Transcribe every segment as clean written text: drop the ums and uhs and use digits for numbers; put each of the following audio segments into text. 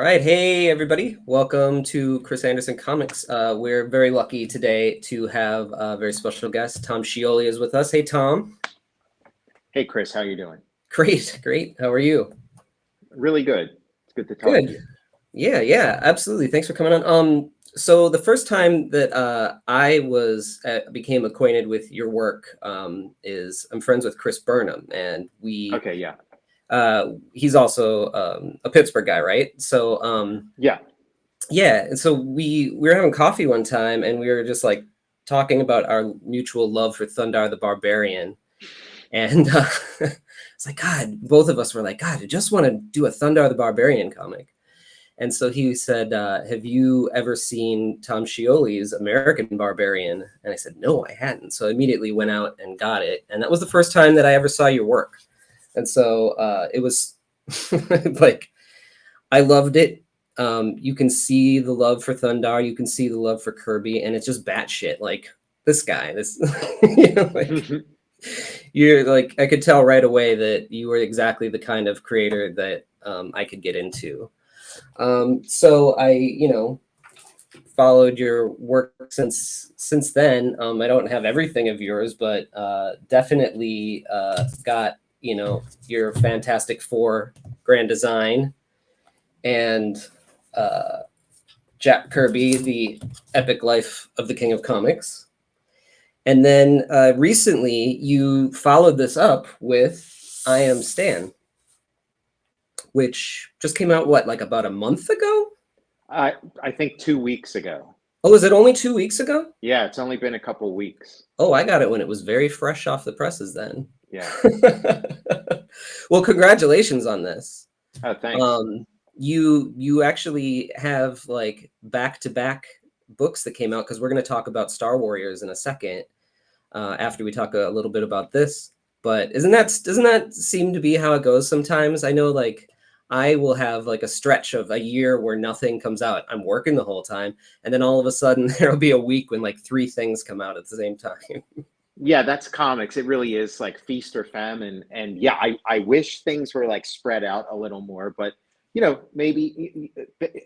right. Hey, everybody. Welcome to Chris Anderson Comics. We're very lucky today to have a very special guest. Tom Scioli is with us. Hey, Tom. Hey, Chris, how you doing? Great, great. How are you? Really good. It's good to talk to Good. you. Yeah, absolutely. Thanks for coming on. So the first time that I became acquainted with your work is I'm friends with Chris Burnham, and Okay, yeah. he's also a Pittsburgh guy, right? So Yeah. yeah, and so we were having coffee one time, and we were just like talking about our mutual love for Thundar the Barbarian, and it's like, God, both of us were like, God, I just want to do a Thundar the Barbarian comic. And so he said, have you ever seen Tom Scioli's American Barbarian? And I said, no, I hadn't. So I immediately went out and got it, and that was the first time that I ever saw your work. And so it was like, I loved it. You can see the love for Thundar, you can see the love for Kirby, and it's just batshit. Like this guy, you're like, I could tell right away that you were exactly the kind of creator that I could get into. So I, followed your work since then. I don't have everything of yours, but definitely got your Fantastic Four Grand Design and Jack Kirby, The Epic Life of the King of Comics. And then recently you followed this up with I Am Stan, which just came out, what, like about a month ago? I think 2 weeks ago. Oh, is it only 2 weeks ago? Yeah, it's only been a couple weeks. Oh, I got it when it was very fresh off the presses then. Yeah. Well, congratulations on this. Oh, thanks. You actually have like back-to-back books that came out, because we're going to talk about Star Warriors in a second after we talk a little bit about this. But doesn't that seem to be how it goes sometimes? I know, like, I will have like a stretch of a year where nothing comes out. I'm working the whole time, and then all of a sudden there'll be a week when like 3 things come out at the same time. Yeah, that's comics. It really is like feast or famine. And yeah, I wish things were like spread out a little more, but maybe,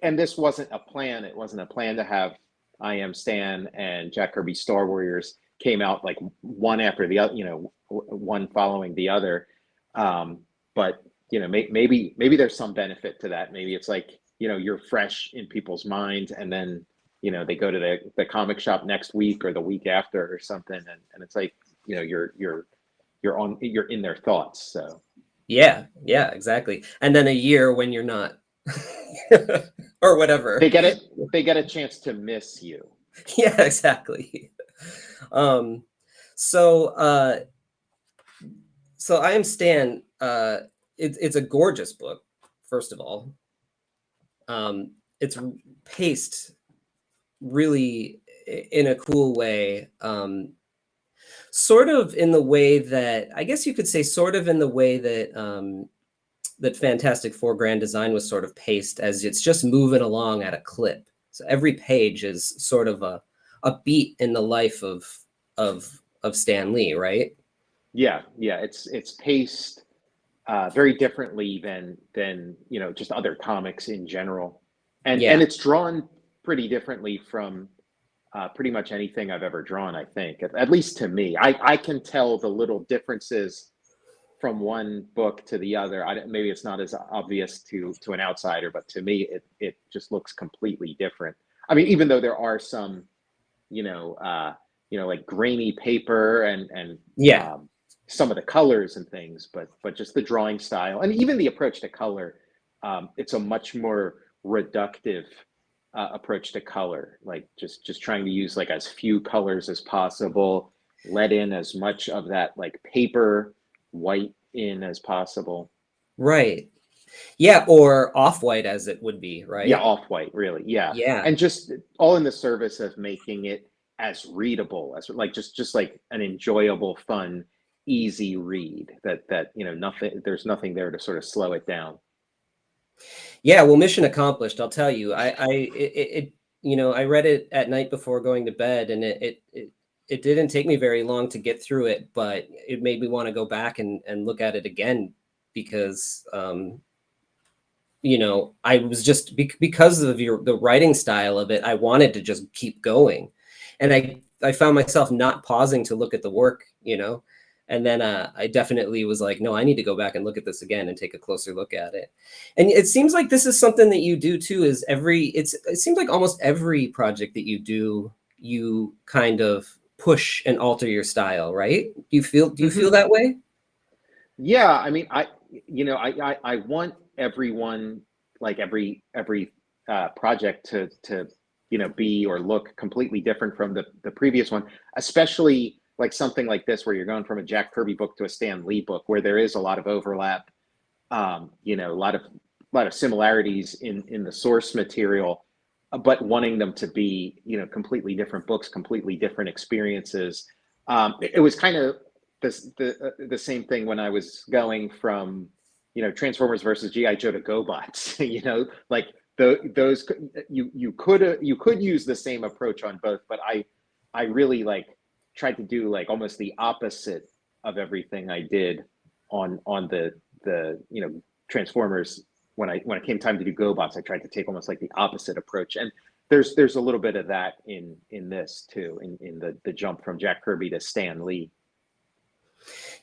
and this wasn't a plan. It wasn't a plan to have I Am Stan and Jack Kirby Star Warriors came out like one after the other, one following the other. But maybe there's some benefit to that. Maybe it's like, you're fresh in people's minds, and then they go to the comic shop next week or the week after or something, and it's like, you're in their thoughts. So Yeah, exactly. And then a year when you're not, or whatever. they get a chance to miss you. Yeah, exactly. Um, so so I Am Stan. It's a gorgeous book. First of all, it's paced really in a cool way. Sort of in the way that, I guess you could say, sort of in the way that that Fantastic Four Grand Design was sort of paced, as it's just moving along at a clip. So every page is sort of a beat in the life of Stan Lee, right? Yeah, it's paced very differently than just other comics in general, and Yeah. it's drawn pretty differently from pretty much anything I've ever drawn. I think, at least to me, I can tell the little differences from one book to the other. Maybe it's not as obvious to an outsider, but to me, it just looks completely different. I mean, even though there are some, like grainy paper and Yeah. some of the colors and things, but just the drawing style and even the approach to color, it's a much more reductive approach to color. Like just trying to use like as few colors as possible, let in as much of that like paper white in as possible. Right. Yeah, or off-white, as it would be, Yeah, right? off-white, really. Yeah. Yeah. And just all in the service of making it as readable as like just like an enjoyable, fun, easy read that nothing there's nothing there to sort of slow it down. Yeah, well, mission accomplished, I'll tell you. I read it at night before going to bed, and it didn't take me very long to get through it, but it made me want to go back and look at it again, because I was just because of the writing style of it, I wanted to just keep going. And I found myself not pausing to look at the work, And then I definitely was like, no, I need to go back and look at this again and take a closer look at it. And it seems like this is something that you do too, it seems like almost every project that you do, you kind of push and alter your style, right? Do you feel Hmm. that way? Yeah, I mean, I want everyone, like every project to be or look completely different from the previous one, especially like something like this where you're going from a Jack Kirby book to a Stan Lee book where there is a lot of overlap, a lot of similarities in the source material, but wanting them to be completely different books, completely different experiences. It was kind of the same thing when I was going from Transformers versus GI Joe to GoBots. Like those you could use the same approach on both, but I really like tried to do like almost the opposite of everything I did on the Transformers. When it came time to do GoBots, I tried to take almost like the opposite approach, and there's a little bit of that in this too, in the jump from Jack Kirby to Stan Lee.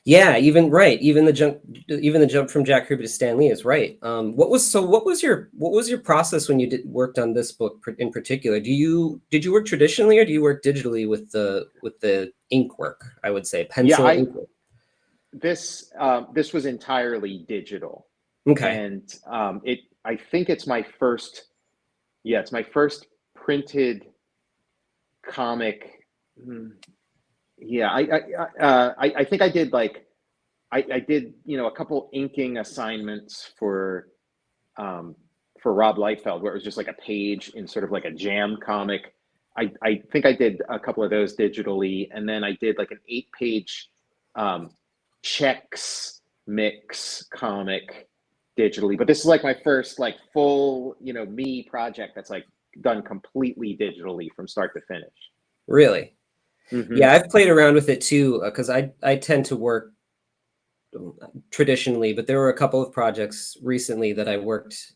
Yeah, even right. Even the jump from Jack Kirby to Stan Lee is right. What was your process when you worked on this book in particular? Did you work traditionally or do you work digitally with the ink work? I would say Yeah, pencil ink work. this was entirely digital, Okay, and it I think it's my first printed comic. Hmm, Yeah, I think I did like I did a couple inking assignments um, for Rob Liefeld where it was just like a page in sort of like a jam comic. I think I did a couple of those digitally, and then I did like an 8-page um, checks mix comic digitally. But this is like my first like full me project that's like done completely digitally from start to finish. really. Hmm. Yeah, I've played around with it too because I tend to work traditionally, but there were a couple of projects recently that I worked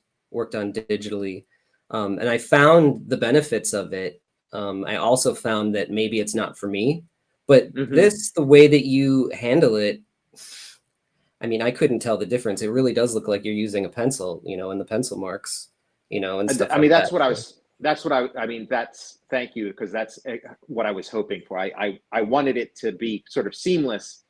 on digitally, and I found the benefits of it. I also found that maybe it's not for me, but Hmm. the way that you handle it, I mean, I couldn't tell the difference. It really does look like you're using a pencil, and the pencil marks, and stuff I like mean, that. I mean, thank you, because that's what I was hoping for. I wanted it to be sort of seamless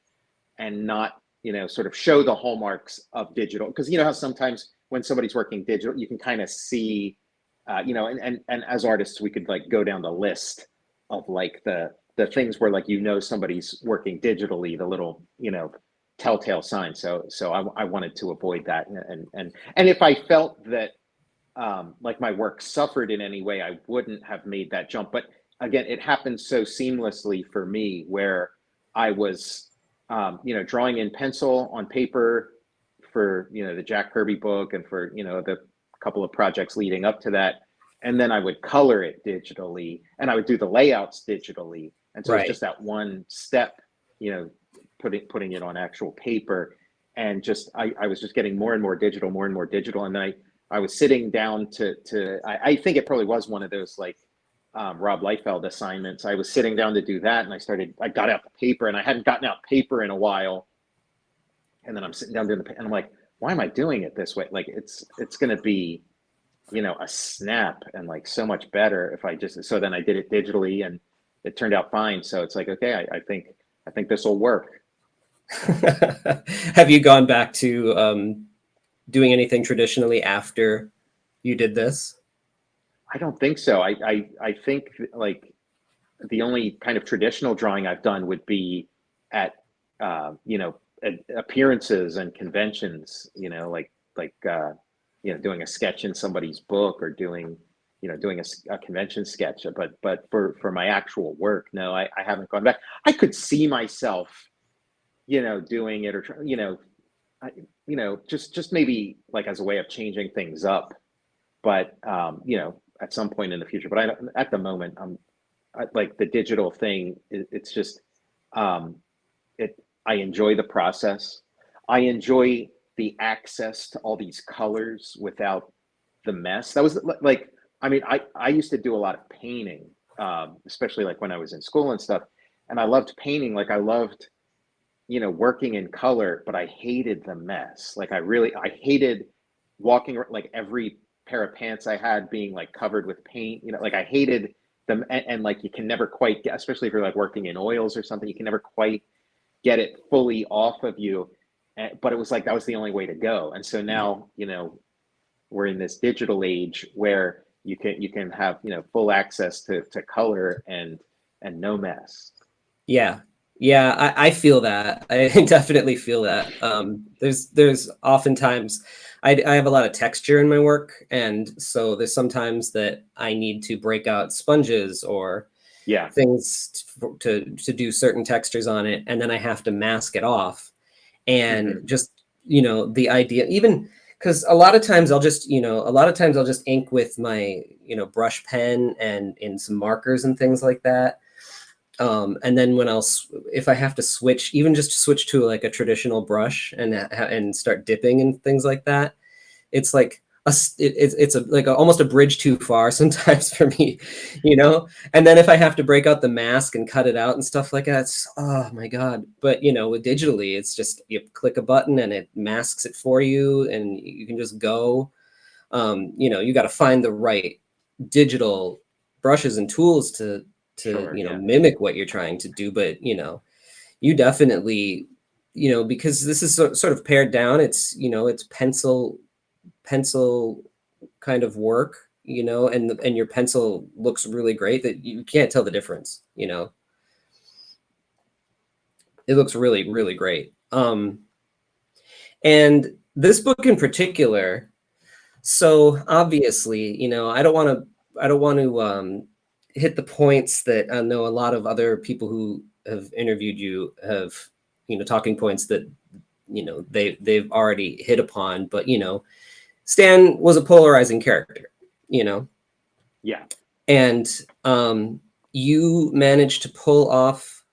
and not, sort of show the hallmarks of digital. Because you know how sometimes when somebody's working digital, you can kind of see, and as artists, we could like go down the list of like the things where like somebody's working digitally, the little telltale sign. So I wanted to avoid that, and if I felt that like my work suffered in any way, I wouldn't have made that jump. But again, it happened so seamlessly for me where I was, drawing in pencil on paper for, the Jack Kirby book and for, the couple of projects leading up to that. And then I would color it digitally and I would do the layouts digitally. And so it's Right. just that one step, you know, putting it on actual paper. And just I was just getting more and more digital, more and more digital. And I was sitting down I think it probably was one of those like Rob Liefeld assignments. I was sitting down to do that, and I got out the paper, and I hadn't gotten out paper in a while. And then I'm sitting down doing and I'm like, why am I doing it this way? Like it's going to be, a snap and like so much better if so then I did it digitally and it turned out fine. So it's like, okay, I think this will work. Have you gone back to doing anything traditionally after you did this? I don't think so. I think like the only kind of traditional drawing I've done would be at appearances and conventions. Doing a sketch in somebody's book or doing a convention sketch. But for my actual work, no, I haven't gone back. I could see myself, doing it or just maybe like as a way of changing things up. But at some point in the future. But at the moment, like the digital thing. It's just um, it. I enjoy the process. I enjoy. the access to all these colors without the mess. That was like, I mean, I used to do a lot of painting, especially like when I was in school and stuff. And I loved painting. Like I loved, working in color, but I hated the mess. Like I hated walking like every pair of pants I had being like covered with paint, like I hated them. And like, you can never quite get, especially if you're like working in oils or something, you can never quite get it fully off of you. But it was like, that was the only way to go. And so now, we're in this digital age where you can have full access to color and no mess. Yeah. Yeah, I feel that. I definitely feel that. There's oftentimes I have a lot of texture in my work, and so there's sometimes that I need to break out sponges or Yeah. things to do certain textures on it, and then I have to mask it off. And Hmm. just, the idea, even because a lot of times I'll just ink with my, brush pen and in some markers and things like that. And then if I have to switch, even just to switch to like a traditional brush and start dipping and things like that, it's like almost a bridge too far sometimes for me, And then if I have to break out the mask and cut it out and stuff like that, it's, oh my god. But with digitally, it's just you click a button and it masks it for you, and you can just go. You got to find the right digital brushes and tools to Sure. Yeah. mimic what you're trying to do. But you definitely, because this is sort of pared down. It's pencil kind of work, and your pencil looks really great, that you can't tell the difference. It looks really, really great. And this book in particular, so obviously, I don't want to hit the points that I know a lot of other people who have interviewed you have, talking points that they've already hit upon. But Stan was a polarizing character, you know, Yeah. and you managed to pull off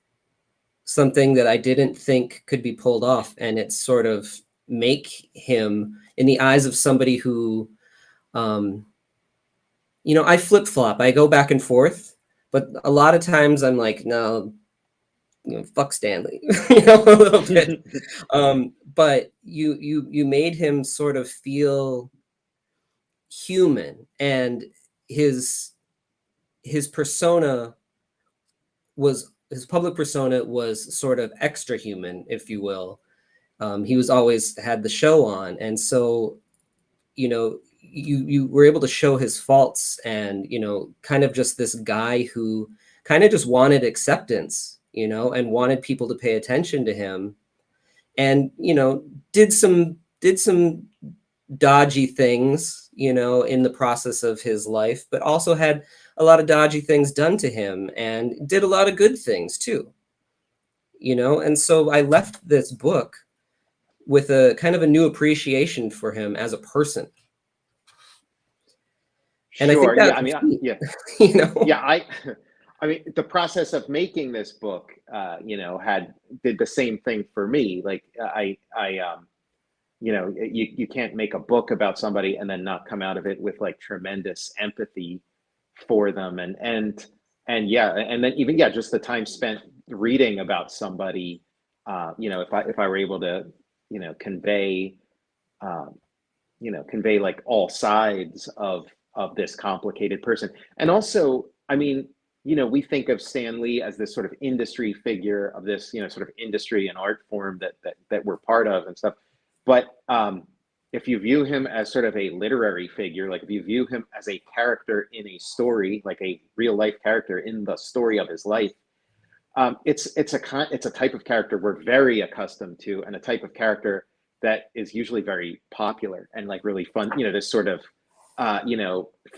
something that I didn't think could be pulled off, and it's sort of make him, in the eyes of somebody who, um, I flip flop, I go back and forth, but a lot of times I'm like, no, fuck Stanley, a little bit. But you made him sort of feel human, and his his persona his public persona was sort of extra human, if you will. He was always had the show on, and so you were able to show his faults, and kind of just this guy who kind of just wanted acceptance, and wanted people to pay attention to him, and did some dodgy things, in the process of his life, but also had a lot of dodgy things done to him and did a lot of good things too, And so I left this book with a kind of a new appreciation for him as a person. And I think Sure. Yeah. I that's mean, key, yeah. you know? Yeah. I mean, the process of making this book, did the same thing for me. Like you can't make a book about somebody and then not come out of it with like tremendous empathy for them. And yeah, and then even, yeah, just the time spent reading about somebody, if I were able to, convey, um, convey like all sides of this complicated person. And also, I mean, we think of Stan Lee as this sort of industry figure of this, sort of industry and art form that we're part of and stuff. But if you view him as sort of a literary figure, like if you view him as a character in a story, like a real life character in the story of his life, it's a type of character we're very accustomed to, and a type of character that is usually very popular and like really fun. This sort of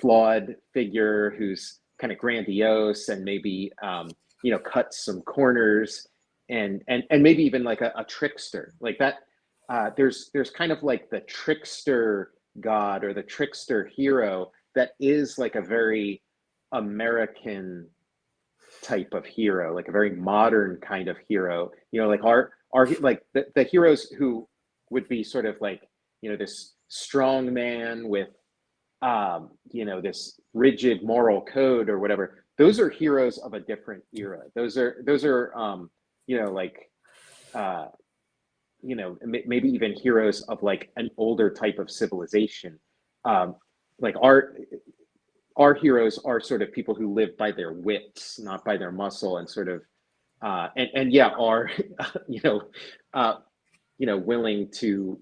flawed figure who's kind of grandiose and maybe cuts some corners, and maybe even like a trickster like that. There's kind of like the trickster god or the trickster hero that is like a very American type of hero, like a very modern kind of hero. Like our like the heroes who would be sort of like, this strong man with, this rigid moral code or whatever. Those are heroes of a different era. Those are like, uh, maybe even heroes of like an older type of civilization. Like our heroes are sort of people who live by their wits, not by their muscle, and sort of and yeah, are you know uh, willing to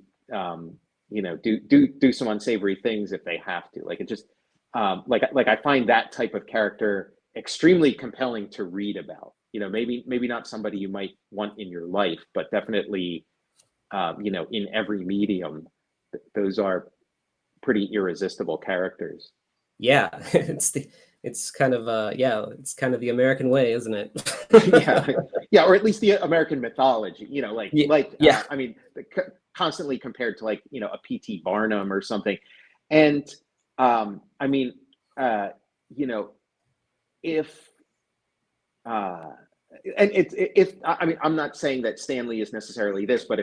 do some unsavory things if they have to. Like it just like I find that type of character extremely compelling to read about. Maybe not somebody you might want in your life, but definitely in every medium, those are pretty irresistible characters. Yeah, it's kind of yeah, it's kind of the American way, isn't it? Yeah, yeah, or at least the American mythology. Yeah, yeah, I mean, constantly compared to like a P.T. Barnum or something, and I mean, uh, you know, if uh, and if I mean, I'm not saying that Stanley is necessarily this, but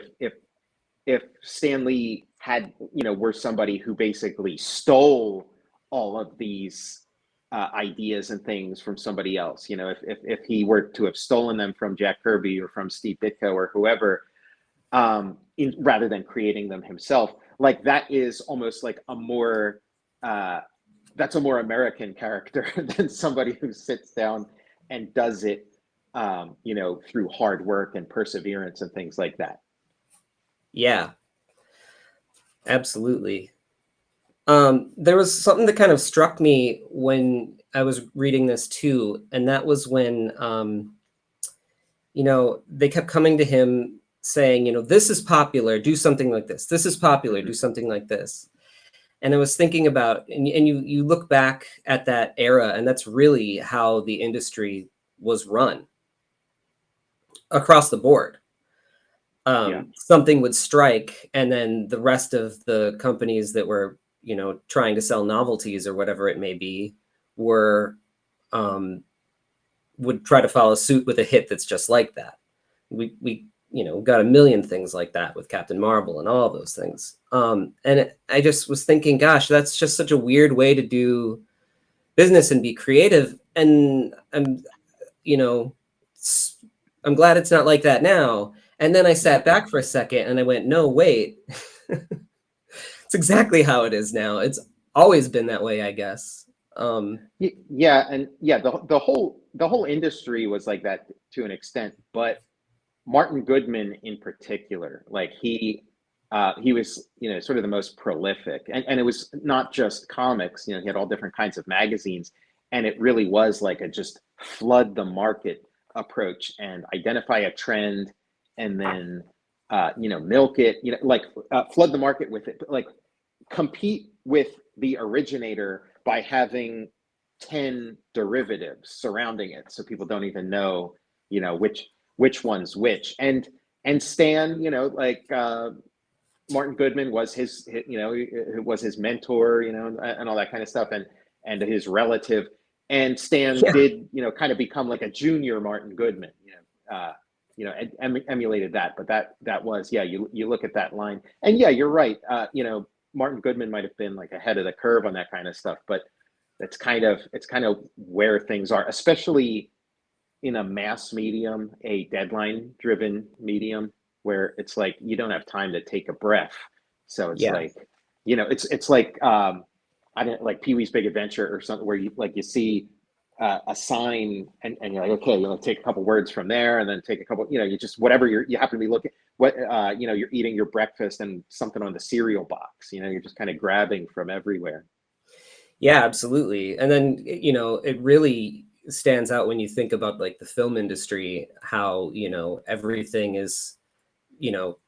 if Stanley had, were somebody who basically stole all of these ideas and things from somebody else, if he were to have stolen them from Jack Kirby or from Steve Ditko or whoever, rather than creating them himself, like that is almost like uh, that's a more American character than somebody who sits down and does it, through hard work and perseverance and things like that. yeah, absolutely. There was something that kind of struck me when I was reading this too, and that was when they kept coming to him saying, this is popular, do something like this. This is popular, do Mm-hmm. something like this. And I was thinking about, and you look back at that era, and that's really how the industry was run across the board. Yeah. Something would strike, and then the rest of the companies that were, trying to sell novelties or whatever it may be, were would try to follow suit with a hit that's just like that. We got a million things like that with Captain Marvel and all those things. I just was thinking, gosh, that's just such a weird way to do business and be creative. And you know, I'm glad it's not like that now. And then I sat back for a second and I went, no, wait, it's exactly how it is now. It's always been that way, I guess. Yeah, and yeah, the whole industry was like that to an extent, but Martin Goodman in particular, like he was, sort of the most prolific, and it was not just comics. He had all different kinds of magazines, and it really was like a just flood the market approach and identify a trend, and then milk it, like flood the market with it, but like compete with the originator by having 10 derivatives surrounding it, so people don't even know, which one's which. And Stan, like Martin Goodman was it was his mentor, and all that kind of stuff, and his relative. And Stan Yeah, did, kind of become like a junior Martin Goodman, emulated that. But that was, yeah, you look at that line, and yeah, you're right. Martin Goodman might have been like ahead of the curve on that kind of stuff, but it's kind of where things are, especially in a mass medium, a deadline driven medium, where it's like you don't have time to take a breath. So it's yeah, like, it's like I don't, like Pee-wee's Big Adventure or something, where you see a sign, and you're like, okay, take a couple words from there, and then take a couple, you just whatever you happen to be looking, you're eating your breakfast and something on the cereal box, you're just kind of grabbing from everywhere. yeah, absolutely. And then, it really stands out when you think about like the film industry, how, everything is, you know,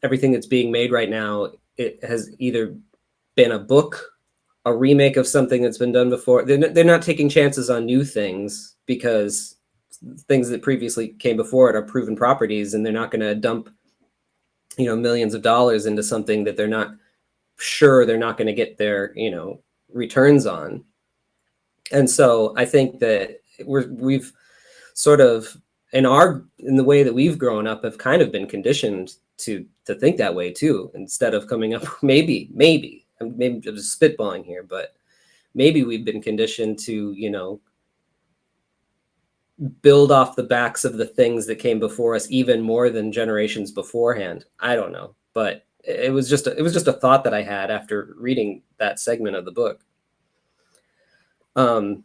everything that's being made right now, it has either been a book, a remake of something that's been done before. They're not taking chances on new things because things that previously came before it are proven properties, and they're not going to dump, millions of dollars into something that they're not sure they're not going to get their, returns on. And so I think that we've sort of in the way that we've grown up have kind of been conditioned to think that way too, instead of coming up, maybe I'm just spitballing here, but maybe we've been conditioned to, build off the backs of the things that came before us even more than generations beforehand. I don't know, but it was just a thought that I had after reading that segment of the book. And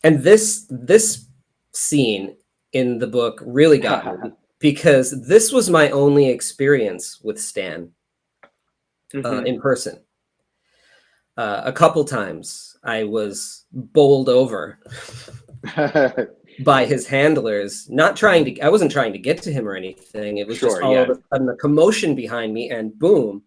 this scene in the book really got me, because this was my only experience with Stan in person. A couple times I was bowled over by his handlers, I wasn't trying to get to him or anything. It was just all of a sudden a commotion behind me, and boom,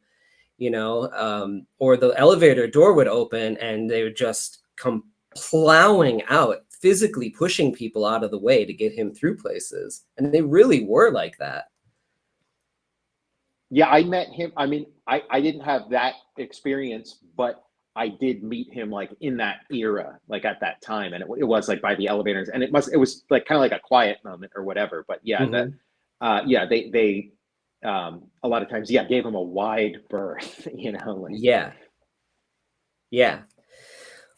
or the elevator door would open and they would just come plowing out, physically pushing people out of the way to get him through places. And they really were like that. Yeah, I met him. I mean, I didn't have that experience, but I did meet him like in that era, like at that time, and it was like by the elevators, and it was like kind of like a quiet moment or whatever. But yeah, they a lot of times, gave him a wide berth, like. Yeah.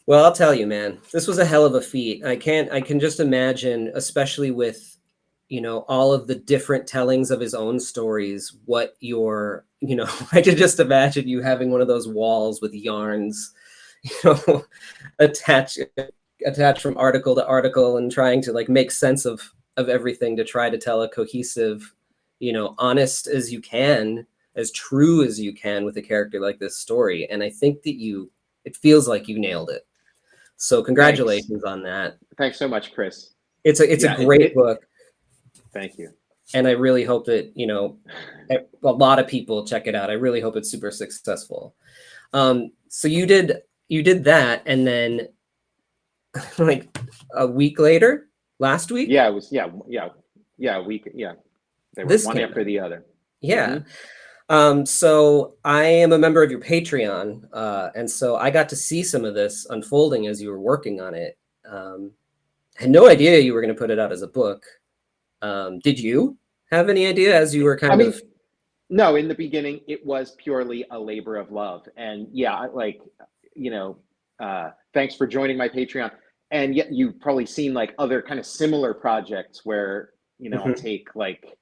Well, I'll tell you, man, this was a hell of a feat. I can just imagine, especially with, all of the different tellings of his own stories, what your, I could just imagine you having one of those walls with yarns, attached from article to article, and trying to like make sense of everything to try to tell a cohesive, honest as you can, as true as you can with a character like this story. And I think that it feels like you nailed it. So congratulations on that. Thanks so much, Chris. It's a great book. Thank you. And I really hope that, a lot of people check it out. I really hope it's super successful. So you did that, and then like a week later, last week? Yeah, it was, a week. Yeah. They were one after the other. Yeah. So I am a member of your Patreon. And so I got to see some of this unfolding as you were working on it. I had no idea you were going to put it out as a book. Did you have any idea as you were No, in the beginning, it was purely a labor of love. And thanks for joining my Patreon. And yet you've probably seen like other kind of similar projects where, I'll take like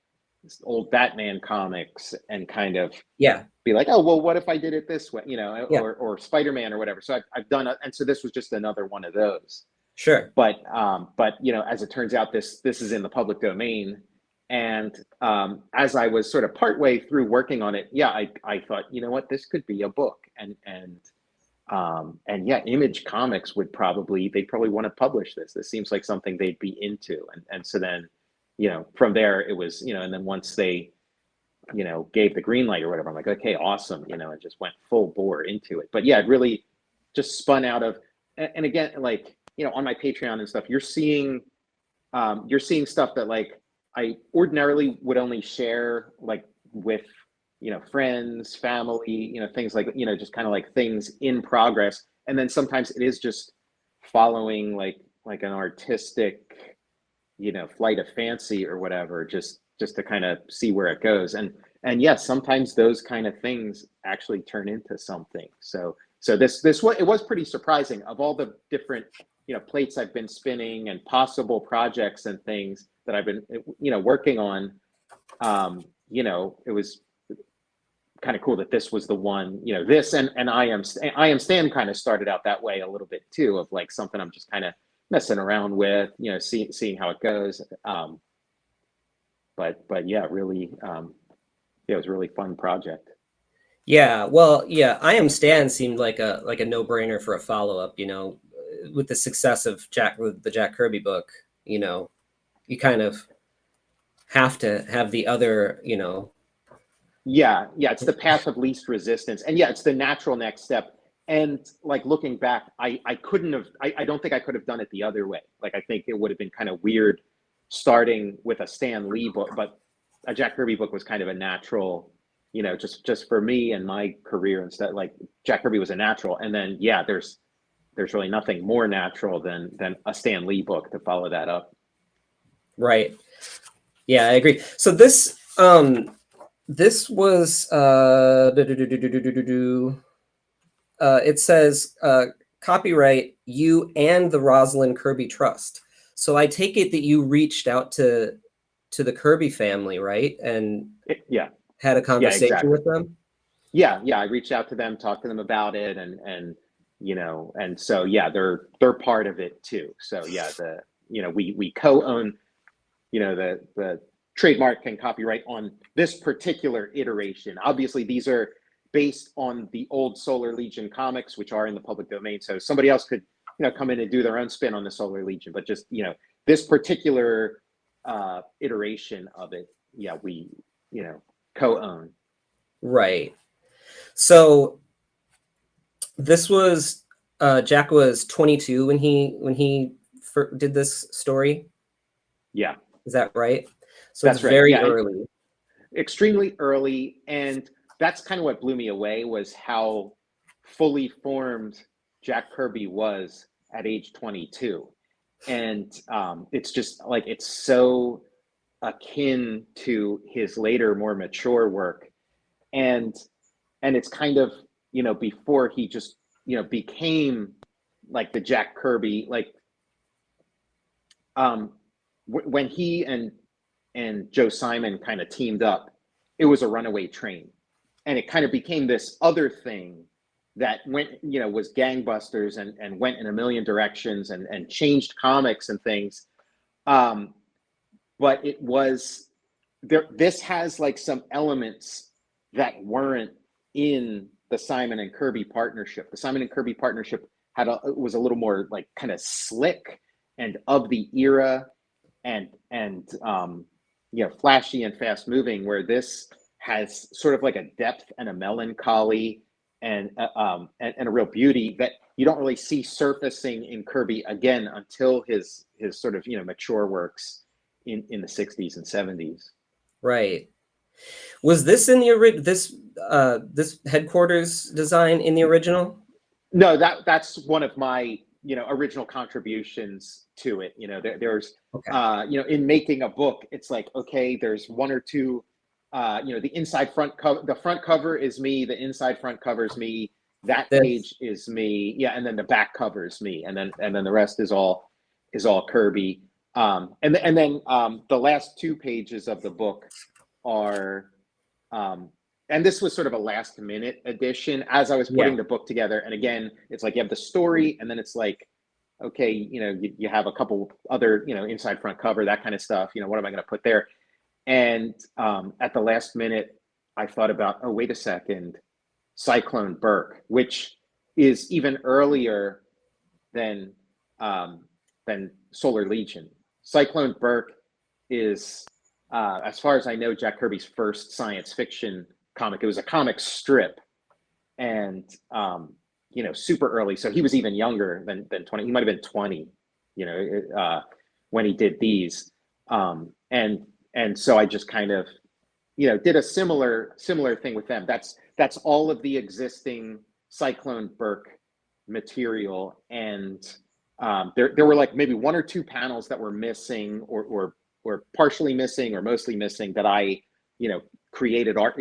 old Batman comics and kind of be like, oh, well, what if I did it this way, or Spider-Man or whatever. So I've done it. And so this was just another one of those. Sure. But as it turns out, this is in the public domain. And as I was sort of partway through working on it, I thought, what, this could be a book. And Image Comics they'd probably want to publish this. This seems like something they'd be into. And so then, from there it was, and then once they, gave the green light or whatever, I'm like, okay, awesome. And just went full bore into it. But yeah, it really just spun out of, and again, like, on my Patreon and stuff, you're seeing stuff that like I ordinarily would only share like with, friends, family, things like, just kind of like things in progress. And then sometimes it is just following like an artistic, flight of fancy or whatever, just to kind of see where it goes. And yes, sometimes those kind of things actually turn into something. So this it was pretty surprising. Of all the different, plates I've been spinning and possible projects and things that I've been, working on, it was kind of cool that this was the one, this and I Am Stan kind of started out that way a little bit too, of like something I'm just kind of messing around with, seeing how it goes. But yeah, really, it was a really fun project. Yeah, well, yeah, I Am Stan seemed like a no-brainer for a follow-up, with the success of the Jack Kirby book, you kind of have to have the other, Yeah, it's the path of least resistance. And yeah, it's the natural next step. And like looking back, I don't think I could have done it the other way. Like I think it would have been kind of weird starting with a Stan Lee book, but a Jack Kirby book was kind of a natural, just for me and my career and stuff. Like Jack Kirby was a natural. And then there's really nothing more natural than a Stan Lee book to follow that up. Right. Yeah, I agree. So this This was it says copyright you and the Rosalind Kirby Trust. So I take it that you reached out to the Kirby family, right? And Yeah, had a yeah, conversation exactly. with them? Yeah, I reached out to them, talked to them about it, and and so yeah, they're part of it too. So yeah, we co-own the trademark and copyright on this particular iteration. Obviously, these are based on the old Solar Legion comics, which are in the public domain. So somebody else could come in and do their own spin on the Solar Legion, but just this particular iteration of it, yeah, we co-own. Right. So this was Jack was 22 when he did this story. Yeah, Is that right? So it's that's right. very Yeah, and early. extremely early, and that's kind of what blew me away was how fully formed Jack Kirby was at age 22. And it's just like it's so akin to his later more mature work, and it's kind of before he just became like the Jack Kirby, like um when he and Joe Simon kind of teamed up, it was a runaway train. And it kind of became this other thing that went, was gangbusters and went in a million directions and changed comics and things. Um, but it was there, this has like some elements that weren't in the Simon and Kirby partnership. The Simon and Kirby partnership was a little more like kind of slick and of the era and flashy and fast moving, where this has sort of like a depth and a melancholy and a real beauty that you don't really see surfacing in Kirby again until his sort of mature works in the 60s and 70s. Right. Was this in the this headquarters design in the original? No, that's one of my original contributions to it. There's Okay. in making a book, it's like, okay, there's one or two, the inside front cover, the front cover is me, the inside front cover is me, that This page is me, yeah, and then the back cover is me, and then the rest is all Kirby. And then the last two pages of the book are um, and this was sort of a last minute addition as I was yeah. putting the book together. And again, it's like you have the story, and then it's like, okay, you have a couple other, inside front cover, that kind of stuff. What am I going to put there? And at the last minute, I thought about, oh, wait a second, Cyclone Burke, which is even earlier than um, Solar Legion. Cyclone Burke is, as far as I know, Jack Kirby's first science fiction comic. It was a comic strip, and super early. So he was even younger than 20. He might have been 20, when he did these. And so I just kind of did a similar thing with them. That's all of the existing Cyclone Burke material, and there were like maybe one or two panels that were missing, or partially missing, or mostly missing, that I created art,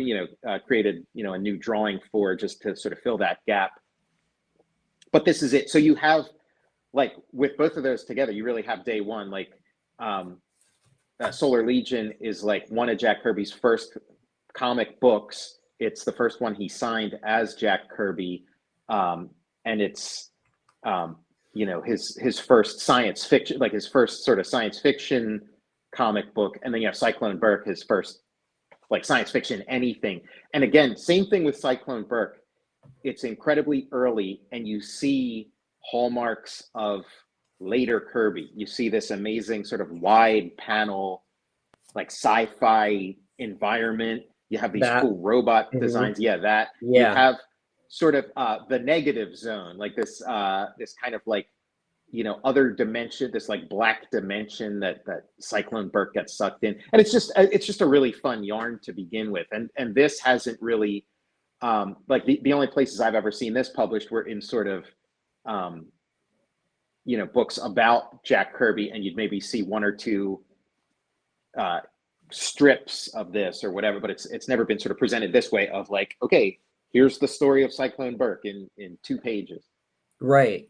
created a new drawing for, just to sort of fill that gap. But this is it. So you have, like, with both of those together, you really have day one. Like, um, Solar Legion is like one of Jack Kirby's first comic books. It's the first one he signed as Jack Kirby, and it's his first science fiction, like his first sort of science fiction comic book. And then you have Cyclone Burke, his first like science fiction anything. And again, same thing with Cyclone Burke. It's incredibly early, and you see hallmarks of later Kirby. You see this amazing sort of wide panel, like sci-fi environment. You have these That. cool robot Mhm. designs. Yeah, that you Yeah. have sort of the negative zone, like this kind of like other dimension, this like black dimension that Cyclone Burke gets sucked in, and it's just a really fun yarn to begin with. And this hasn't really like the only places I've ever seen this published were in sort of um, books about Jack Kirby, and you'd maybe see one or two uh, strips of this or whatever, but it's never been sort of presented this way of like, okay, here's the story of Cyclone Burke in 2 pages. Right.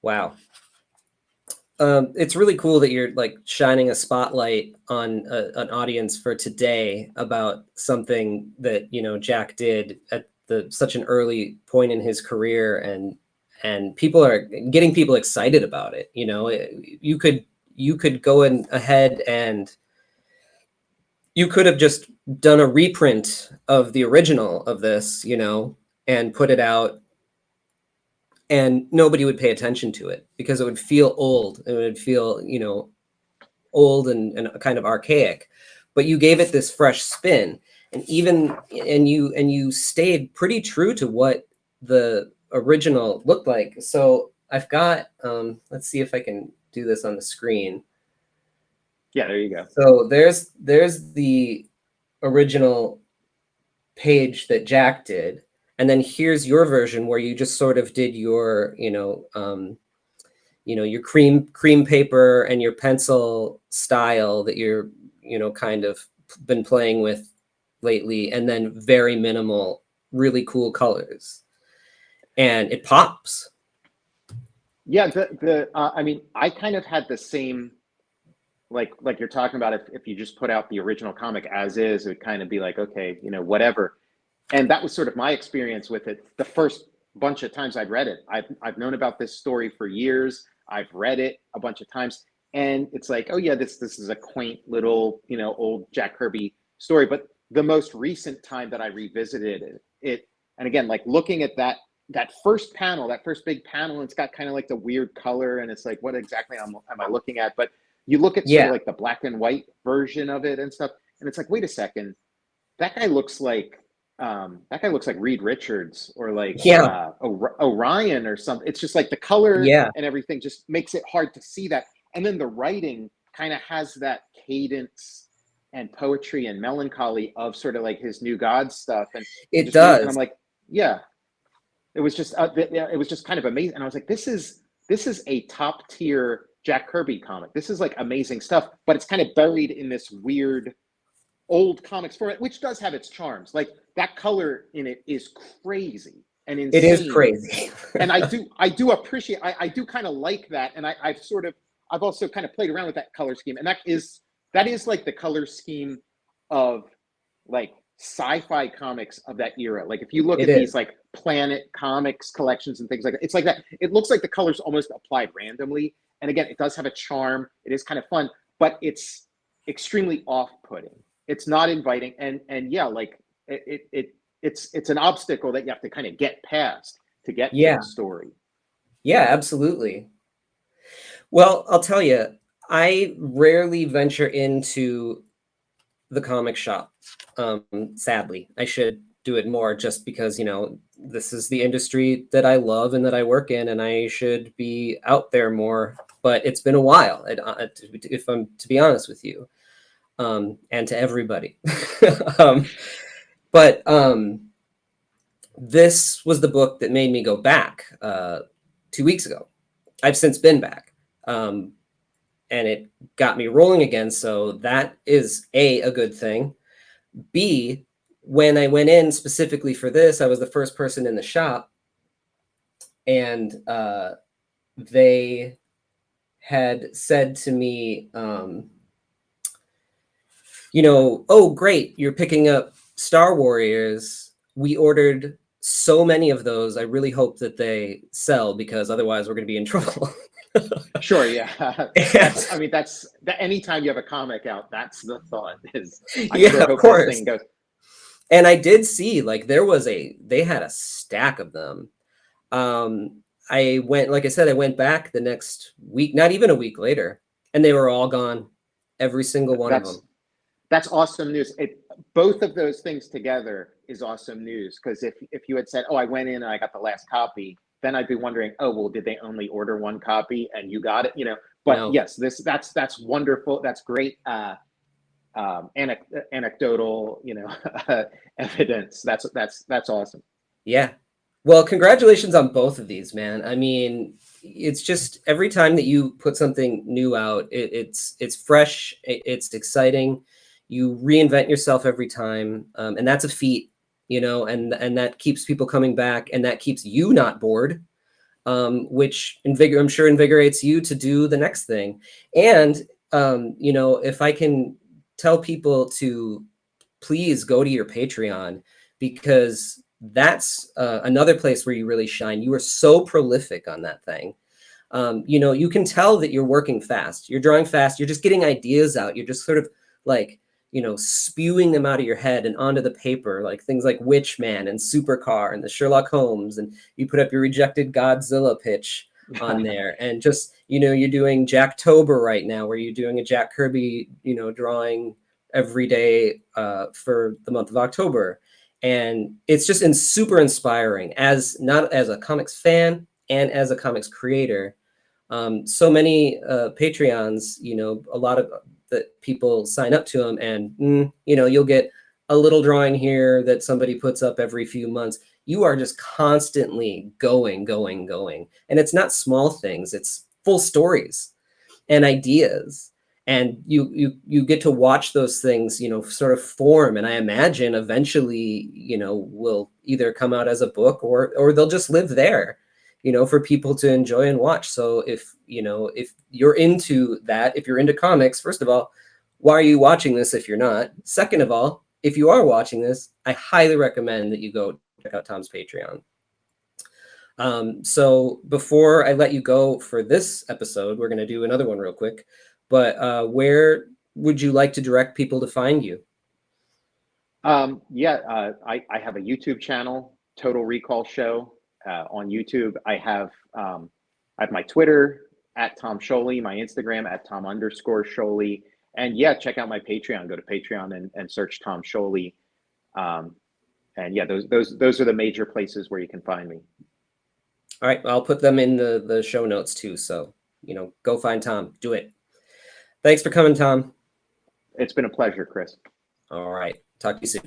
Wow. It's really cool that you're like shining a spotlight on an audience for today about something that, you know, Jack did at such an early point in his career, and people are getting people excited about it. You know, you could go in ahead and you could have just done a reprint of the original of this, you know, and put it out, and nobody would pay attention to it because it would feel old. It would feel, you know, old and kind of archaic. But you gave it this fresh spin, and you stayed pretty true to what the original looked like. So I've got let's see if I can do this on the screen. Yeah, there you go. So there's the original page that Jack did, and then here's your version where you just sort of did your, your cream paper and your pencil style that you're, you know, kind of been playing with lately, and then very minimal, really cool colors, and it pops. Yeah, I mean, I kind of had the same, like you're talking about, if you just put out the original comic as is, it would kind of be like, okay, you know, whatever. And that was sort of my experience with it. The first bunch of times I'd read it, I've known about this story for years. I've read it a bunch of times, and it's like, oh yeah, this is a quaint little, you know, old Jack Kirby story. But the most recent time that I revisited it, and again, like looking at that first panel, that first big panel, it's got kind of like the weird color, and it's like, what exactly am I looking at? But you look at sort of like the black and white version of it and stuff, and it's like, wait a second, that guy looks like Reed Richards, or like Orion or something. It's just like the color and everything just makes it hard to see that. And then the writing kind of has that cadence and poetry and melancholy of sort of like his New God stuff. And it does. And I'm like, yeah, it was just kind of amazing. And I was like, this is a top tier Jack Kirby comic. This is like amazing stuff, but it's kind of buried in this weird old comics format, which does have its charms. Like that color in it is crazy and insane. It is crazy. And I do appreciate, I do kind of like that. And I've also kind of played around with that color scheme. And that is like the color scheme of like sci-fi comics of that era. Like if you look at these like Planet Comics collections and things like that, it's like that. It looks like the colors almost applied randomly. And again, it does have a charm. It is kind of fun, but it's extremely off-putting. It's not inviting, and yeah, like it's an obstacle that you have to kind of get past to get to the story. Yeah, absolutely. Well, I'll tell you, I rarely venture into the comic shop. Sadly, I should do it more, just because, you know, this is the industry that I love and that I work in, and I should be out there more. But it's been a while, if I'm to be honest with you. And to everybody. But this was the book that made me go back 2 weeks ago. I've since been back, and it got me rolling again. So that is a good thing. B, when I went in specifically for this, I was the first person in the shop, and they had said to me, you know, oh, great, you're picking up Star Warriors. We ordered so many of those. I really hope that they sell, because otherwise we're going to be in trouble. Sure, yeah. I mean, that's anytime you have a comic out, that's the thought is, I sure hope this thing goes. And I did see, like, they had a stack of them. I went back the next week, not even a week later, and they were all gone. Every single one of them. That's awesome news. Both of those things together is awesome news, because if you had said, oh, I went in and I got the last copy, then I'd be wondering, oh, well, did they only order one copy and you got it? You know, but no. Yes, that's wonderful. That's great. Anecdotal, you know, evidence. That's awesome. Yeah. Well, congratulations on both of these, man. I mean, it's just every time that you put something new out, it's fresh, it's exciting. You reinvent yourself every time, and that's a feat, and that keeps people coming back, and that keeps you not bored, which I'm sure invigorates you to do the next thing. And if I can tell people to please go to your Patreon, because that's another place where you really shine. You are so prolific on that thing. You can tell that you're working fast, you're drawing fast, you're just getting ideas out, you're just sort of like, spewing them out of your head and onto the paper, like things like Witchman and Supercar and the Sherlock Holmes, and you put up your rejected Godzilla pitch on there, and just, you're doing Jacktober right now, where you're doing a Jack Kirby, drawing every day for the month of October. And it's just super inspiring, as not as a comics fan and as a comics creator. So many Patreons, a lot of that people sign up to them, and you'll get a little drawing here that somebody puts up every few months. You are just constantly going, going, going, and it's not small things; it's full stories and ideas, and you get to watch those things, sort of form. And I imagine eventually, will either come out as a book, or they'll just live there, for people to enjoy and watch. So if you're into that, if you're into comics, first of all, why are you watching this if you're not? Second of all, if you are watching this, I highly recommend that you go check out Tom's Patreon. So before I let you go for this episode, we're going to do another one real quick. But where would you like to direct people to find you? I have a YouTube channel, Total Recall Show, on YouTube. I have my Twitter at Tom Scioli, my Instagram at Tom_Scioli, and yeah, check out my Patreon. Go to Patreon and search Tom Scioli. And yeah, those are the major places where you can find me. All right, I'll put them in the show notes too. So go find Tom. Do it. Thanks for coming, Tom. It's been a pleasure, Chris. All right. Talk to you soon.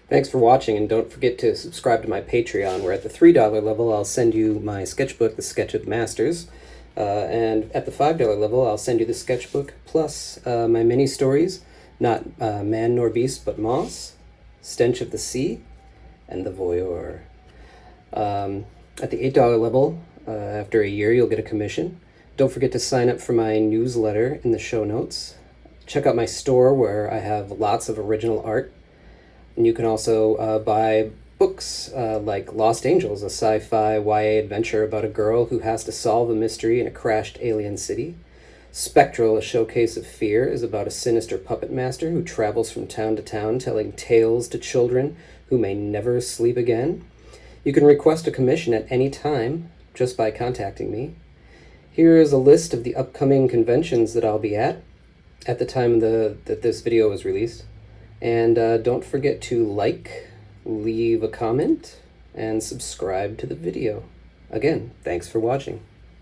Thanks for watching, and don't forget to subscribe to my Patreon, where at the $3 level, I'll send you my sketchbook, The Sketch of the Masters. And at the $5 level, I'll send you the sketchbook plus my mini stories, Not Man Nor Beast But Moss, Stench of the Sea, and The Voyeur. At the $8 level, after a year, you'll get a commission. Don't forget to sign up for my newsletter in the show notes. Check out my store, where I have lots of original art. And you can also buy books like Lost Angels, a sci-fi YA adventure about a girl who has to solve a mystery in a crashed alien city. Spectral, a showcase of fear, is about a sinister puppet master who travels from town to town telling tales to children who may never sleep again. You can request a commission at any time just by contacting me. Here is a list of the upcoming conventions that I'll be at the time that this video was released. And don't forget to like, leave a comment, and subscribe to the video. Again, thanks for watching.